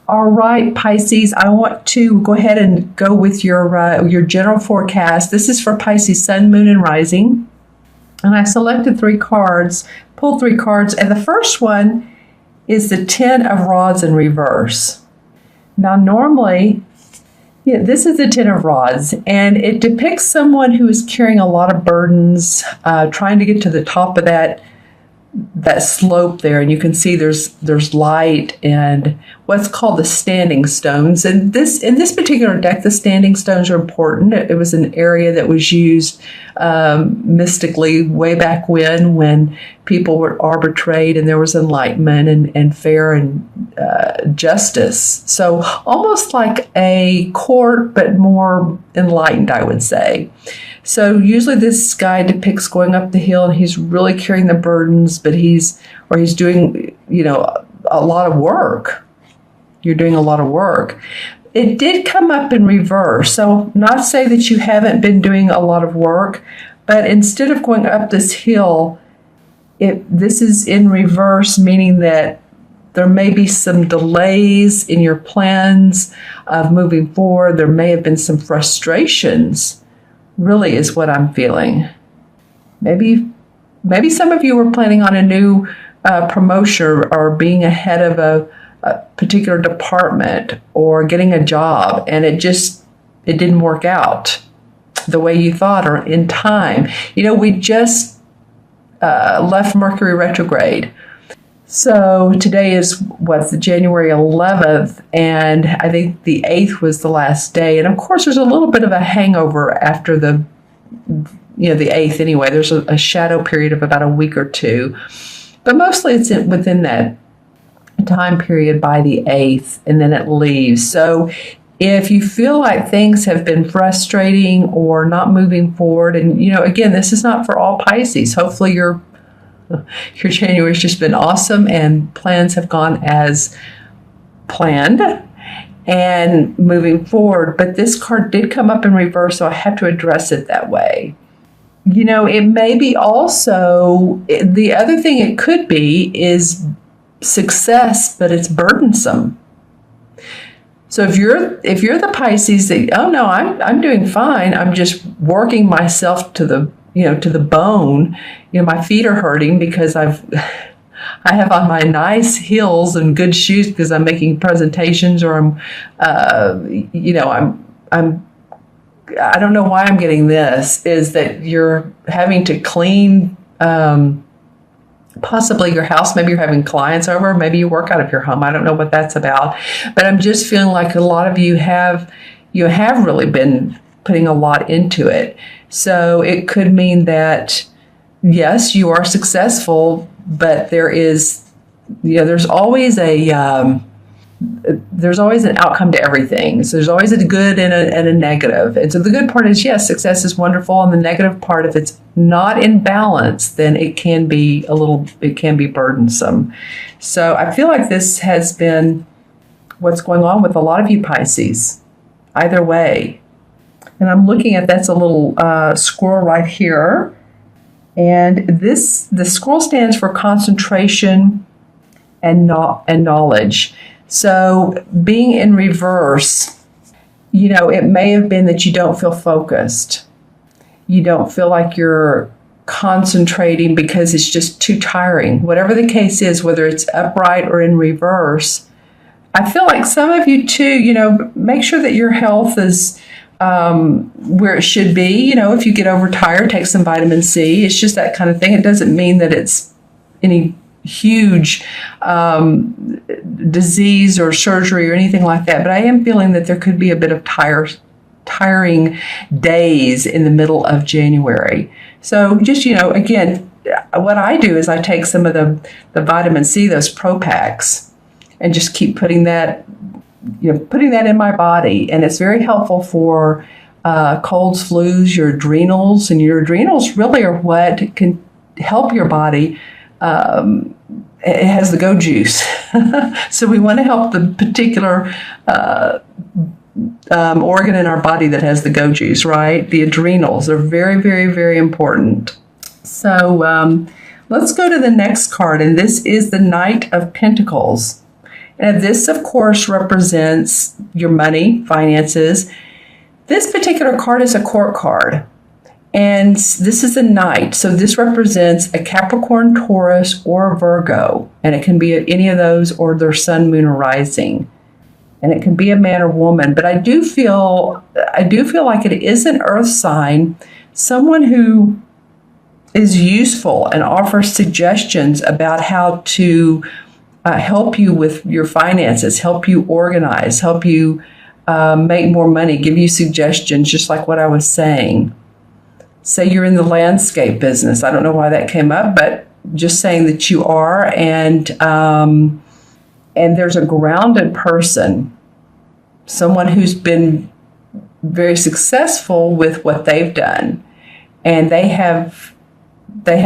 All right, Pisces, I want to go ahead and go with your general forecast. This is for Pisces, Sun, Moon, and Rising. And I selected 3 cards, pulled 3 cards, and the first one is the Ten of Rods in reverse. Now, normally, this is the Ten of Rods, and it depicts someone who is carrying a lot of burdens, trying to get to the top of that slope there, and you can see there's light and what's called the standing stones. And in this particular deck, the standing stones are important. It was an area that was used mystically way back when people would arbitrate and there was enlightenment and fair and justice. So almost like a court, but more enlightened, I would say. So usually this guy depicts going up the hill and he's really carrying the burdens, but he's doing, a lot of work. You're doing a lot of work. It did come up in reverse. So not to say that you haven't been doing a lot of work, but instead of going up this hill, this is in reverse, meaning that there may be some delays in your plans of moving forward. There may have been some frustrations, really is what I'm feeling. Maybe some of you were planning on a new promotion or being ahead of a particular department or getting a job, and it didn't work out the way you thought or in time. We just left Mercury retrograde. So today is January 11th, and I think the 8th was the last day. And of course, there's a little bit of a hangover after the 8th anyway. There's a shadow period of about a week or 2, but mostly it's within that time period by the 8th, and then it leaves. So if you feel like things have been frustrating or not moving forward, and again, this is not for all Pisces. Hopefully your January's just been awesome and plans have gone as planned and moving forward. But this card did come up in reverse, so I have to address it that way. It may be also, the other thing it could be is success, but it's burdensome. So if you're the Pisces that, oh no, I'm doing fine, I'm just working myself to the bone. My feet are hurting because I have on my nice heels and good shoes because I'm making presentations, or I don't know why I'm getting this, is that you're having to clean possibly your house. Maybe you're having clients over, maybe you work out of your home. I don't know what that's about, but I'm just feeling like a lot of you have really been putting a lot into it. So it could mean that, yes, you are successful, but there's always an outcome to everything. So there's always a good and a negative. And so the good part is, yes, success is wonderful. And the negative part, if it's not in balance, then it can be burdensome. So I feel like this has been what's going on with a lot of you Pisces, either way. And I'm looking at, that's a little squirrel right here. And the squirrel stands for concentration and knowledge. So being in reverse, it may have been that you don't feel focused. You don't feel like you're concentrating because it's just too tiring. Whatever the case is, whether it's upright or in reverse, I feel like some of you too, make sure that your health is where it should be. If you get overtired, take some vitamin C. It's just that kind of thing. It doesn't mean that it's any huge disease or surgery or anything like that. But I am feeling that there could be a bit of tiring days in the middle of January. So just, again, what I do is I take some of the vitamin C, those Pro Packs, and just keep putting that in my body. And it's very helpful for colds, flus, your adrenals. And your adrenals really are what can help your body. It has the go juice. So we want to help the particular organ in our body that has the go juice, right? The adrenals are very, very, very important. So let's go to the next card. And this is the Knight of Pentacles. And this, of course, represents your money, finances. This particular card is a court card. And this is a Knight. So this represents a Capricorn, Taurus, or a Virgo. And it can be any of those or their sun, moon, or rising. And it can be a man or woman. But I do feel like it is an earth sign, someone who is useful and offers suggestions about how to help you with your finances, help you organize, help you make more money, give you suggestions, just like what I was saying. Say you're in the landscape business. I don't know why that came up, but just saying that you are, and there's a grounded person, someone who's been very successful with what they've done, and they have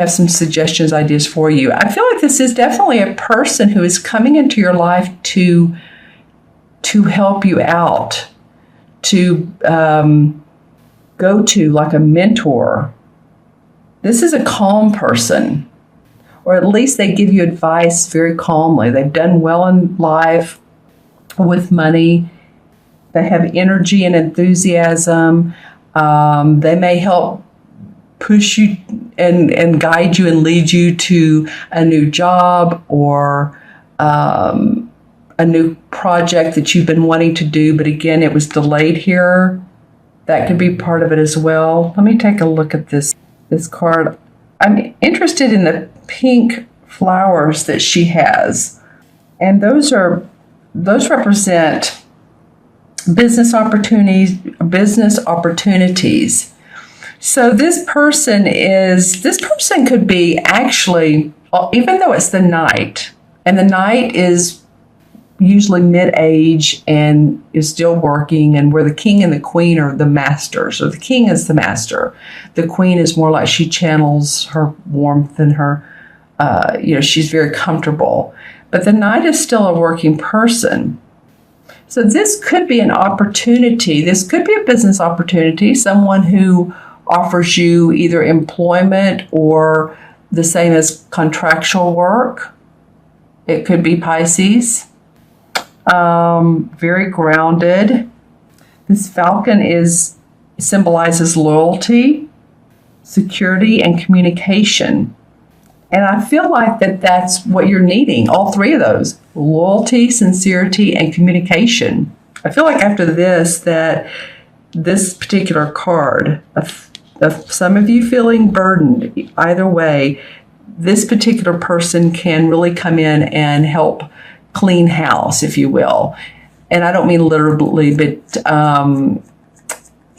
some suggestions, ideas for you. I feel like this is definitely a person who is coming into your life to help you out, to go to, like a mentor. This is a calm person, or at least they give you advice very calmly. They've done well in life with money. They have energy and enthusiasm. They may help push you and guide you and lead you to a new job or a new project that you've been wanting to do, but again, it was delayed here. That could be part of it as well. Let me take a look at this card. I'm interested in the pink flowers that she has. And those represent business opportunities. So this person could be actually, even though it's the Knight, and the Knight is usually mid-age and is still working, and where the king and the queen are the masters. So the king is the master. The queen is more like she channels her warmth and her, she's very comfortable. But the Knight is still a working person. So this could be an opportunity. This could be a business opportunity, someone who offers you either employment or the same as contractual work. It could be Pisces. Very grounded. This falcon symbolizes loyalty, security, and communication. And I feel like that's what you're needing, all three of those: loyalty, sincerity, and communication. I feel like after this, that this particular card, of some of you feeling burdened either way, this particular person can really come in and help clean house, if you will. And I don't mean literally, but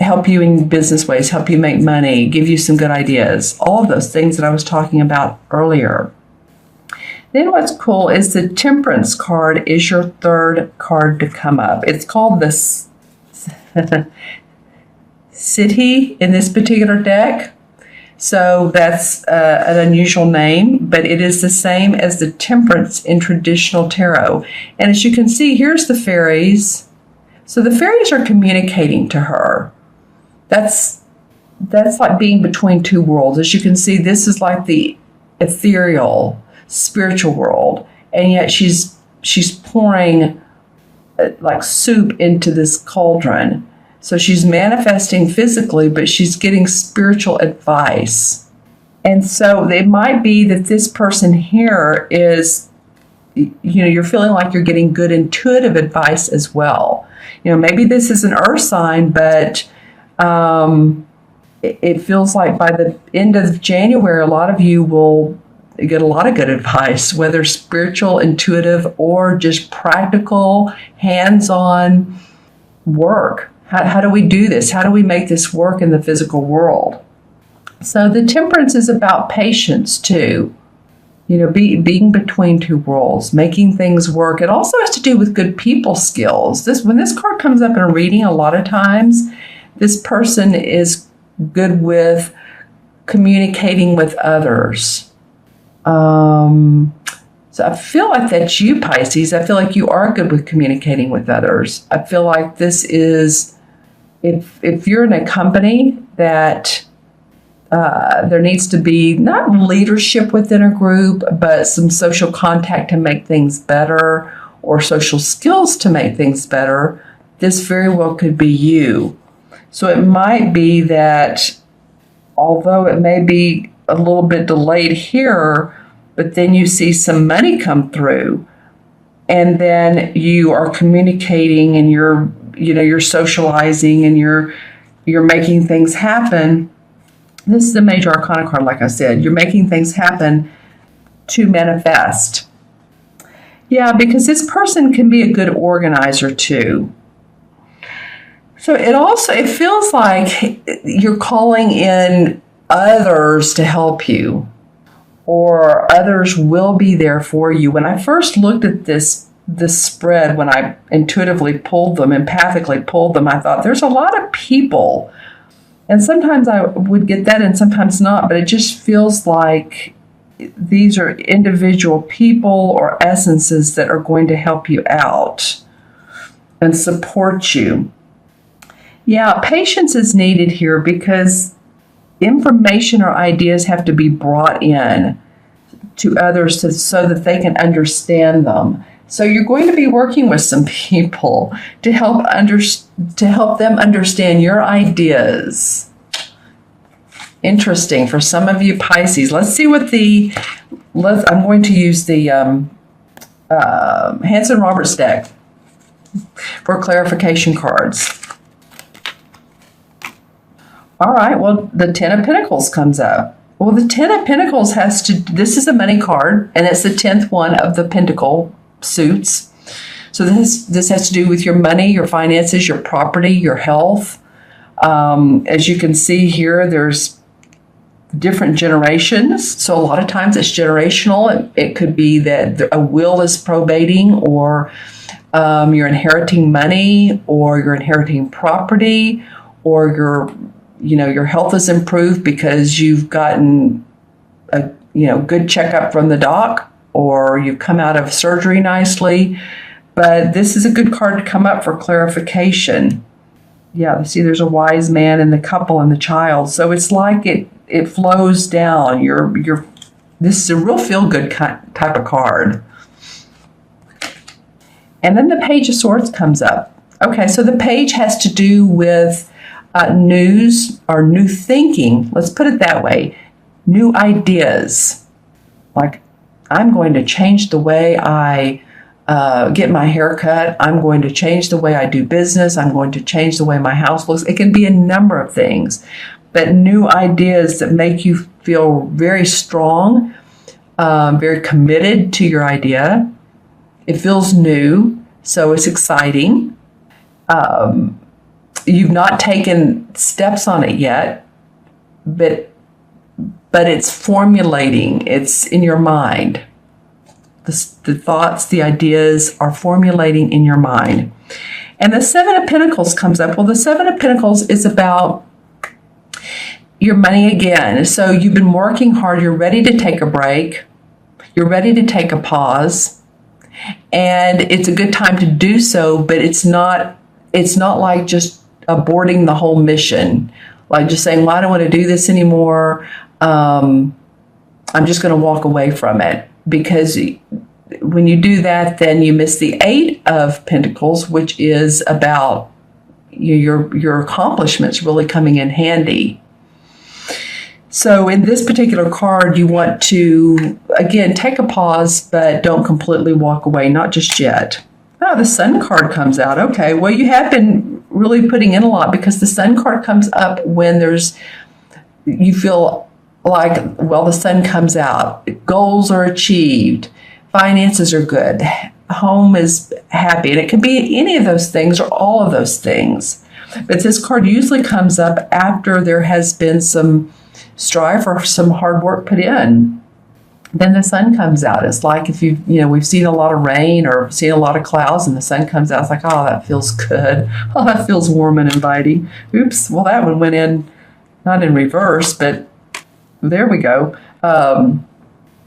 help you in business ways, help you make money, give you some good ideas, all of those things that I was talking about earlier. Then what's cool is the Temperance card is your third card to come up. It's called the City in this particular deck. So that's an unusual name, but it is the same as the Temperance in traditional tarot. And as you can see, here's the fairies. So the fairies are communicating to her. That's like being between two worlds. As you can see, this is like the ethereal, spiritual world, and yet she's pouring like soup into this cauldron. So she's manifesting physically, but she's getting spiritual advice. And so it might be that this person here is, you're feeling like you're getting good intuitive advice as well. Maybe this is an earth sign, but it feels like by the end of January, a lot of you will get a lot of good advice, whether spiritual, intuitive, or just practical, hands-on work. How do we do this? How do we make this work in the physical world? So the Temperance is about patience too. Being between two worlds, making things work. It also has to do with good people skills. When this card comes up in a reading, a lot of times, this person is good with communicating with others. So I feel like that's you, Pisces. I feel like you are good with communicating with others. I feel like this is, if you're in a company that there needs to be not leadership within a group, but some social contact to make things better, or social skills to make things better, this very well could be you. So it might be that although it may be a little bit delayed here, but then you see some money come through, and then you are communicating and you're socializing and you're making things happen. This is the major arcana card, like I said. You're making things happen to manifest. Yeah, because this person can be a good organizer too. So it feels like you're calling in others to help you, or others will be there for you. When I first looked at this spread, when I intuitively empathically pulled them, I thought there's a lot of people. And sometimes I would get that and sometimes not, but it just feels like these are individual people or essences that are going to help you out and support you. Yeah, patience is needed here because information or ideas have to be brought in to others so that they can understand them. So you're going to be working with some people to help them understand your ideas. Interesting for some of you Pisces. Let's see what I'm going to use the Hanson Roberts deck for clarification cards. All right, well, the Ten of Pentacles comes up. Well, the Ten of Pentacles this is a money card, and it's the 10th one of the Pentacle suits. So this has to do with your money, your finances, your property, your health. As you can see here, there's different generations. So a lot of times it's generational. It could be that a will is probating, or you're inheriting money, or you're inheriting property, or your health is improved because you've gotten a good checkup from the doc, or you've come out of surgery nicely. But this is a good card to come up for clarification. Yeah, see, there's a wise man and the couple and the child. So it's like it flows down. This is a real feel-good type of card. And then the Page of Swords comes up. Okay, so the page has to do with news or new thinking. Let's put it that way. New ideas. Like, I'm going to change the way I get my hair cut. I'm going to change the way I do business. I'm going to change the way my house looks. It can be a number of things, but new ideas that make you feel very strong, very committed to your idea. It feels new, so it's exciting. You've not taken steps on it yet, but it's formulating. It's in your mind. The thoughts, the ideas are formulating in your mind. And the Seven of Pentacles comes up. Well, the Seven of Pentacles is about your money again. So you've been working hard. You're ready to take a break. You're ready to take a pause. And it's a good time to do so, but it's not like just aborting the whole mission. Like just saying, well, I don't want to do this anymore. I'm just going to walk away from it. Because when you do that, then you miss the Eight of Pentacles, which is about your accomplishments really coming in handy. So in this particular card, you want to, again, take a pause, but don't completely walk away, not just yet. Oh, the Sun card comes out. Okay, well, you have been really putting in a lot, because the Sun card comes up when you feel like, well, the sun comes out, goals are achieved, finances are good, home is happy, and it can be any of those things or all of those things. But this card usually comes up after there has been some strife or some hard work put in. Then the sun comes out. It's like if we've seen a lot of rain or seen a lot of clouds, and the sun comes out. It's like, oh, that feels good. Oh, that feels warm and inviting. Oops. Well, that one went in, not in reverse, but there we go.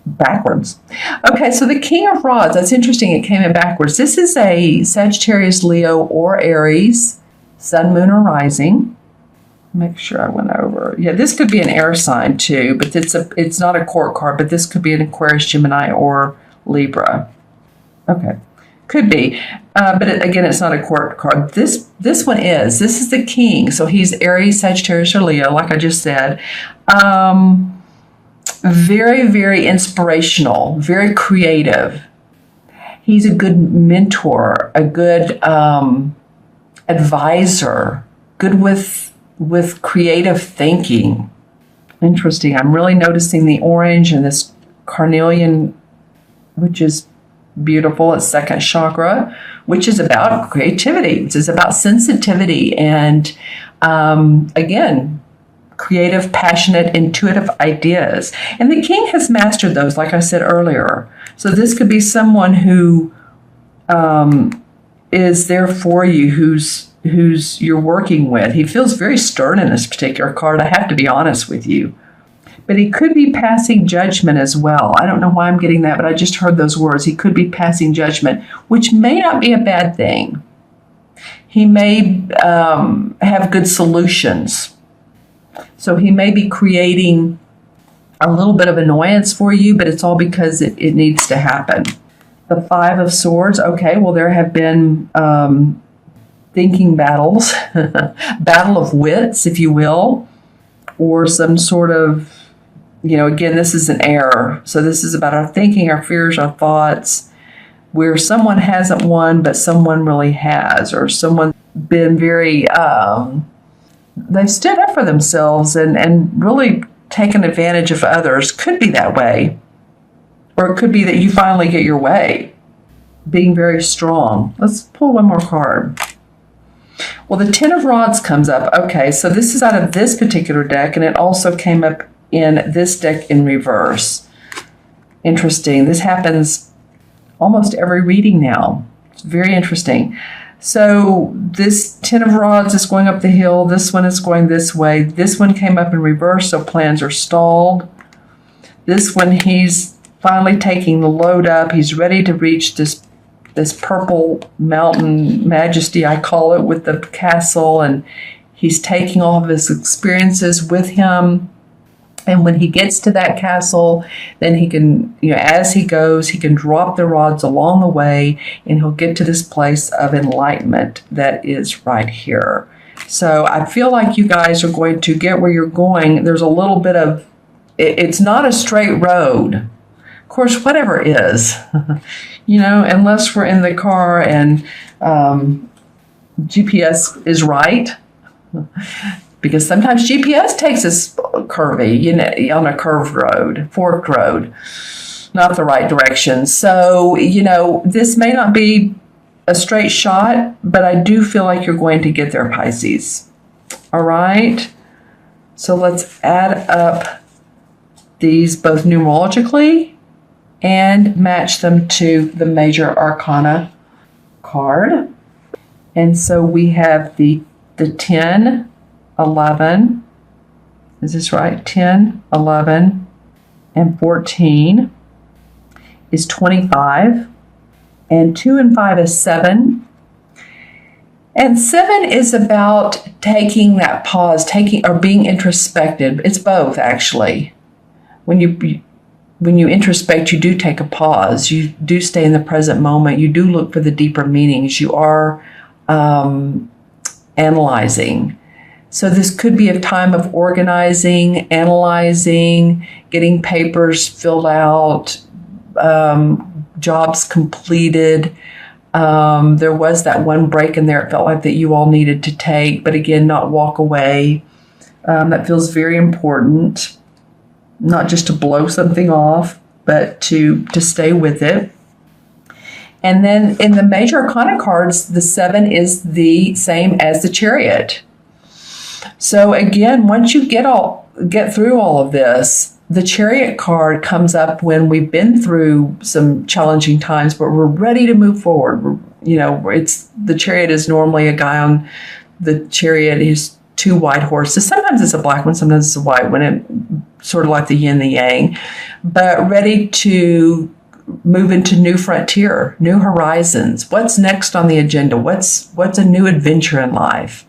Backwards. Okay, so the King of Rods. That's interesting. It came in backwards. This is a Sagittarius, Leo, or Aries, Sun, Moon, or Rising. Make sure I went over. Yeah, this could be an air sign too, but it's not a court card, but this could be an Aquarius, Gemini, or Libra. Okay. Could be. Again, it's not a court card. This one is. This is the king. So he's Aries, Sagittarius, or Leo, like I just said. Very, very inspirational, very creative. He's a good mentor, a good advisor, good with creative thinking. Interesting. I'm really noticing the orange and this carnelian, which is beautiful. It's second chakra, which is about creativity. Which is about sensitivity and, again, creative, passionate, intuitive ideas. And the king has mastered those, like I said earlier. So this could be someone who is there for you, who's you're working with. He feels very stern in this particular card, I have to be honest with you. But he could be passing judgment as well. I don't know why I'm getting that, but I just heard those words. He could be passing judgment, which may not be a bad thing. He may have good solutions. So he may be creating a little bit of annoyance for you, but it's all because it needs to happen. The Five of Swords. Okay, well, there have been thinking battles, battle of wits, if you will, or some sort of, again, this is an error. So this is about our thinking, our fears, our thoughts, where someone hasn't won, but someone really has, or someone's been very, they've stood up for themselves and really taken advantage of others. Could be that way. Or it could be that you finally get your way, being very strong. Let's pull one more card. Well, the Ten of Rods comes up. Okay, so this is out of this particular deck, and it also came up in this deck in reverse. Interesting. This happens almost every reading now. It's very interesting. So this Ten of Rods is going up the hill. This one is going this way. This one came up in reverse, so plans are stalled. This one, he's finally taking the load up. He's ready to reach this purple mountain majesty, I call it, with the castle, and he's taking all of his experiences with him. And when he gets to that castle, then he can, as he goes, he can drop the rods along the way, and he'll get to this place of enlightenment that is right here. So I feel like you guys are going to get where you're going. There's a little bit of, it's not a straight road. Of course, whatever is, unless we're in the car and GPS is right. Because sometimes GPS takes us curvy, on a curved road, forked road, not the right direction. So, this may not be a straight shot, but I do feel like you're going to get there, Pisces. All right? So let's add up these both numerologically and match them to the major arcana card. And so we have the 10, 11, is this right? 10, 11, and 14 is 25, and 2 and 5 is 7. And 7 is about taking that pause, or being introspective. It's both, actually. When you introspect, you do take a pause. You do stay in the present moment. You do look for the deeper meanings. You are analyzing. So this could be a time of organizing, analyzing, getting papers filled out, jobs completed. There was that one break in there it felt like that you all needed to take, but again, not walk away. That feels very important, not just to blow something off, but to stay with it. And then in the major arcana cards, the 7 is the same as the Chariot. So again, once you get through all of this, the Chariot card comes up when we've been through some challenging times, but we're ready to move forward. The Chariot is normally a guy on the Chariot. He's 2 white horses. Sometimes it's a black one, sometimes it's a white one, and sort of like the yin, the yang, but ready to move into new frontier, new horizons. What's next on the agenda? What's a new adventure in life?